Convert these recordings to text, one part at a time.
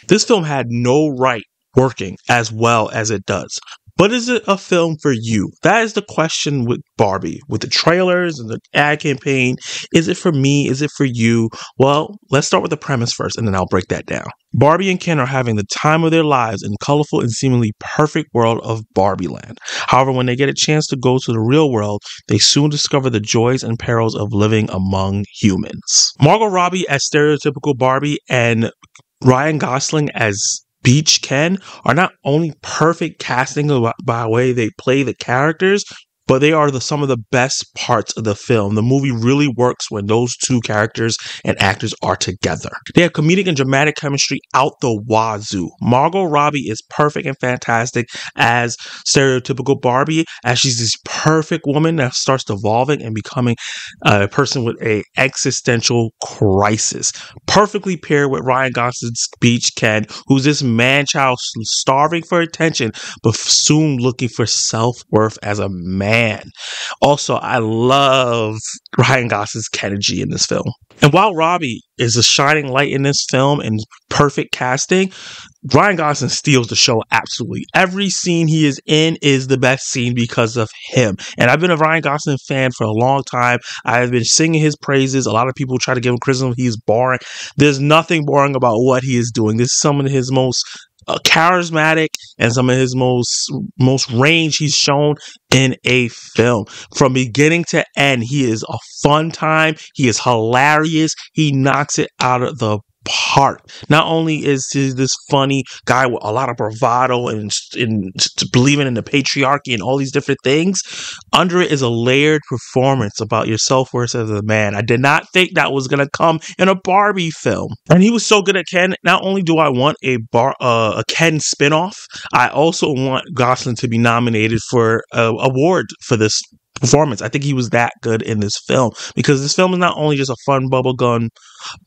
This film had no right working as well as it does. But is it a film for you? That is the question with Barbie. With the trailers and the ad campaign, is it for me? Is it for you? Well, let's start with the premise first, and then I'll break that down. Barbie and Ken are having the time of their lives in the colorful and seemingly perfect world of Barbie Land. However, when they get a chance to go to the real world, they soon discover the joys and perils of living among humans. Margot Robbie as stereotypical Barbie and Ryan Gosling as Beach Ken are not only perfect casting by the way they play the characters, but they are some of the best parts of the film. The movie really works when those two characters and actors are together. They have comedic and dramatic chemistry out the wazoo. Margot Robbie is perfect and fantastic as stereotypical Barbie, as she's this perfect woman that starts evolving and becoming a person with an existential crisis. Perfectly paired with Ryan Gosling's Beach Ken, who's this man-child starving for attention, but soon looking for self-worth as a man. Also, I love Ryan Gosling's energy in this film. And while Robbie is a shining light in this film and perfect casting, Ryan Gosling steals the show absolutely. Every scene he is in is the best scene because of him. And I've been a Ryan Gosling fan for a long time. I've been singing his praises. A lot of people try to give him criticism. He's boring. There's nothing boring about what he is doing. This is some of his most charismatic and some of his most range he's shown in a film. From beginning to end, he is a fun time. He is hilarious. He knocks it out of the park. Not only is he this funny guy with a lot of bravado and believing in the patriarchy and all these different things, under it is a layered performance about your self-worth as a man. I did not think that was going to come in a Barbie film. And he was so good at Ken. Not only do I want a Ken spinoff, I also want Gosling to be nominated for an award for this performance. I think he was that good in this film, because this film is not only just a fun bubblegum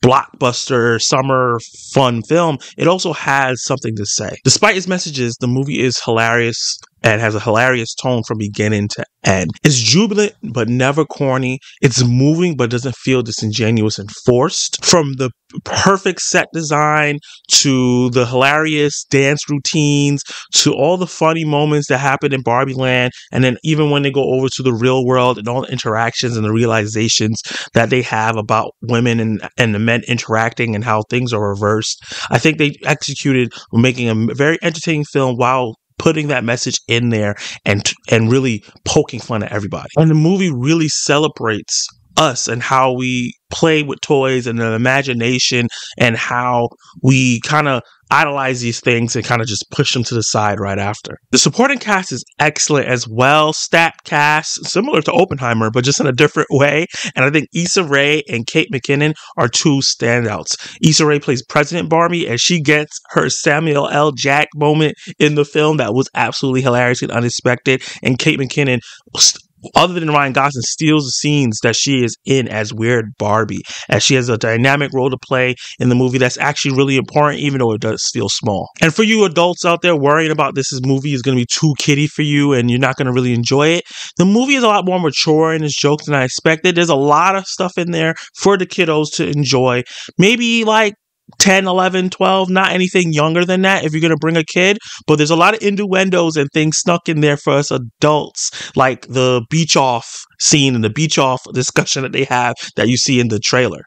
blockbuster summer fun film, it also has something to say. Despite its messages, the movie is hilarious and has a hilarious tone from beginning to end. It's jubilant but never corny. It's moving but doesn't feel disingenuous and forced. From the perfect set design to the hilarious dance routines to all the funny moments that happen in Barbie Land, and then even when they go over to the real world and all the interactions and the realizations that they have about women and the men interacting and how things are reversed. I think they executed making a very entertaining film while putting that message in there and really poking fun at everybody. And the movie really celebrates us and how we play with toys and the imagination and how we kind of idolize these things and kind of just push them to the side right after. The supporting cast is excellent as well. Stacked cast, similar to Oppenheimer, but just in a different way. And I think Issa Rae and Kate McKinnon are two standouts. Issa Rae plays President Barbie, and she gets her Samuel L. Jack moment in the film that was absolutely hilarious and unexpected. And Kate McKinnon, other than Ryan Gosling, steals the scenes that she is in as Weird Barbie, as she has a dynamic role to play in the movie that's actually really important, even though it does feel small. And for you adults out there worrying about this movie is going to be too kiddie for you and you're not going to really enjoy it, the movie is a lot more mature in its jokes than I expected. There's a lot of stuff in there for the kiddos to enjoy. Maybe like 10, 11, 12, not anything younger than that if you're going to bring a kid, but there's a lot of innuendos and things snuck in there for us adults, like the beach off scene and the beach off discussion that they have that you see in the trailer.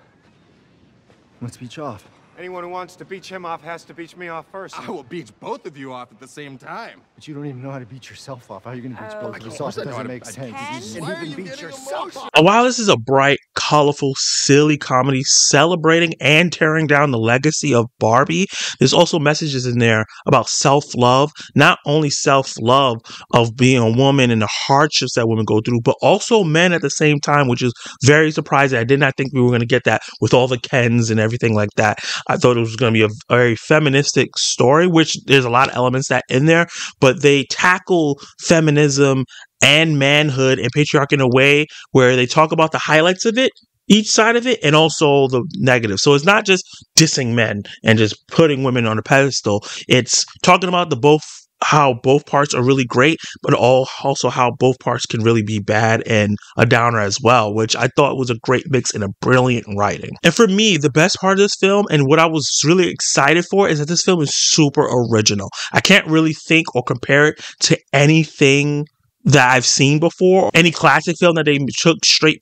Let's beach off. Anyone who wants to beach him off has to beach me off first. I will beach both of you off at the same time. But you don't even know how to beach yourself off. How are you going to beach both of us off? That doesn't make sense. Why are you beach yourself off? And while this is a bright, colorful, silly comedy celebrating and tearing down the legacy of Barbie, there's also messages in there about self-love. Not only self-love of being a woman and the hardships that women go through, but also men at the same time, which is very surprising. I did not think we were going to get that with all the Kens and everything like that. I thought it was going to be a very feministic story, which there's a lot of elements that in there, but they tackle feminism and manhood and patriarchy in a way where they talk about the highlights of it, each side of it, and also the negative. So it's not just dissing men and just putting women on a pedestal. It's talking about the both how both parts are really great, but also how both parts can really be bad and a downer as well, which I thought was a great mix and a brilliant writing. And for me, the best part of this film and what I was really excited for is that this film is super original. I can't really think or compare it to anything that I've seen before, any classic film that they took straight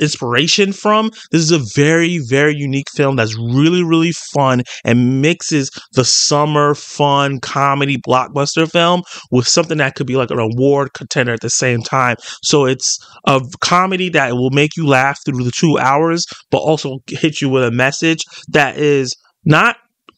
inspiration from. This is a very, very unique film that's really, really fun and mixes the summer fun comedy blockbuster film with something that could be like an award contender at the same time. So it's a comedy that will make you laugh through the 2 hours, but also hit you with a message that is not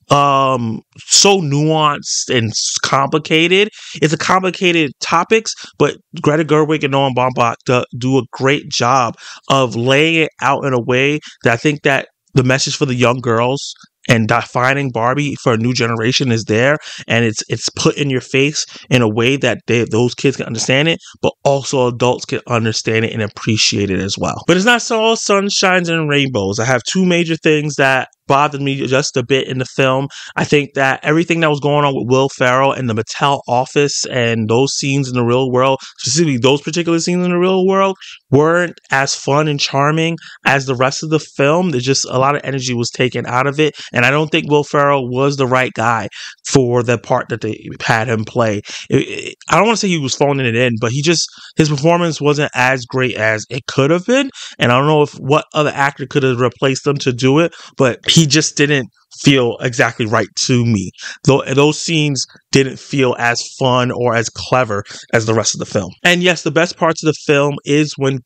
so nuanced and complicated. It's a complicated topics, but Greta Gerwig and Noah Baumbach do a great job of laying it out in a way that I think that the message for the young girls and defining Barbie for a new generation is there, and it's put in your face in a way that those kids can understand it, but also adults can understand it and appreciate it as well. But it's not all sunshines and rainbows. I have two major things that bothered me just a bit in the film. I think that everything that was going on with Will Ferrell and the Mattel office and those scenes in the real world, specifically those particular scenes in the real world, weren't as fun and charming as the rest of the film. There's just a lot of energy was taken out of it, and I don't think Will Ferrell was the right guy for the part that they had him play. I don't want to say he was phoning it in, but his performance wasn't as great as it could have been, and I don't know what other actor could have replaced him to do it, but he just didn't feel exactly right to me. Those scenes didn't feel as fun or as clever as the rest of the film. And yes, the best parts of the film is when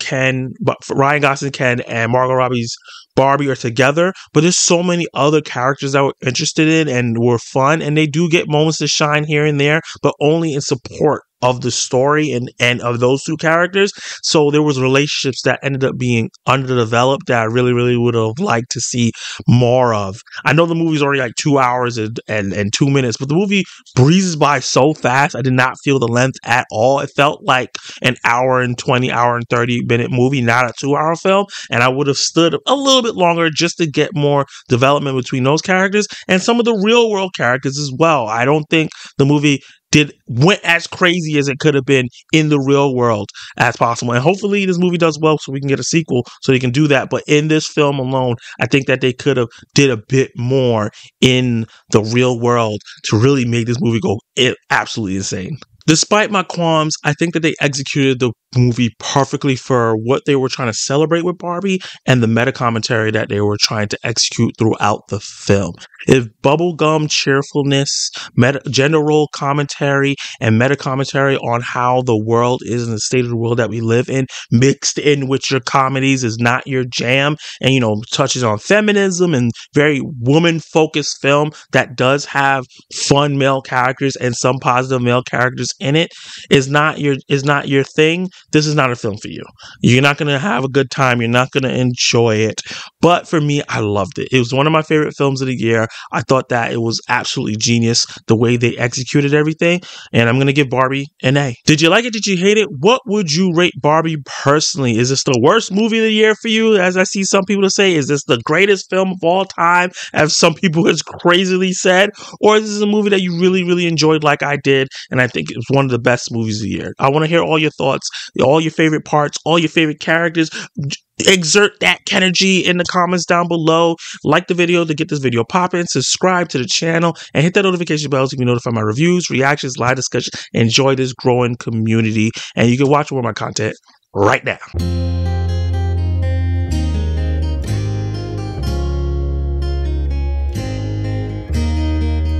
Ryan Gosling, Ken, and Margot Robbie's Barbie are together, but there's so many other characters that we're interested in and were fun, and they do get moments to shine here and there, but only in support of the story and of those two characters. So there was relationships that ended up being underdeveloped that I really, really would have liked to see more of. I know the movie's already like 2 hours and 2 minutes, but the movie breezes by so fast. I did not feel the length at all. It felt like an hour and 20, hour and 30-minute movie, not a 2-hour film. And I would have stood a little bit longer just to get more development between those characters and some of the real world characters as well. I don't think the movie went as crazy as it could have been in the real world as possible. And hopefully this movie does well so we can get a sequel so they can do that. But in this film alone, I think that they could have did a bit more in the real world to really make this movie go absolutely insane. Despite my qualms, I think that they executed the movie perfectly for what they were trying to celebrate with Barbie and the meta commentary that they were trying to execute throughout the film. If bubblegum cheerfulness, gender role commentary, and meta commentary on how the world is and the state of the world that we live in, mixed in with your comedies, is not your jam, and touches on feminism and very woman-focused film that does have fun male characters and some positive male characters in it, is not your thing, this is not a film for you. You're not going to have a good time. You're not going to enjoy it. But for me, I loved it. It was one of my favorite films of the year. I thought that it was absolutely genius the way they executed everything. And I'm going to give Barbie an A. Did you like it? Did you hate it? What would you rate Barbie personally? Is this the worst movie of the year for you? As I see some people say, is this the greatest film of all time? As some people has crazily said, or is this a movie that you really, really enjoyed like I did? And I think it was one of the best movies of the year. I want to hear all your thoughts, all your favorite parts, all your favorite characters. Exert that energy in the comments down below. Like the video to get this video popping. Subscribe to the channel and hit that notification bell so you can be notified my reviews, reactions, live discussion. Enjoy this growing community, and you can watch more of my content right now.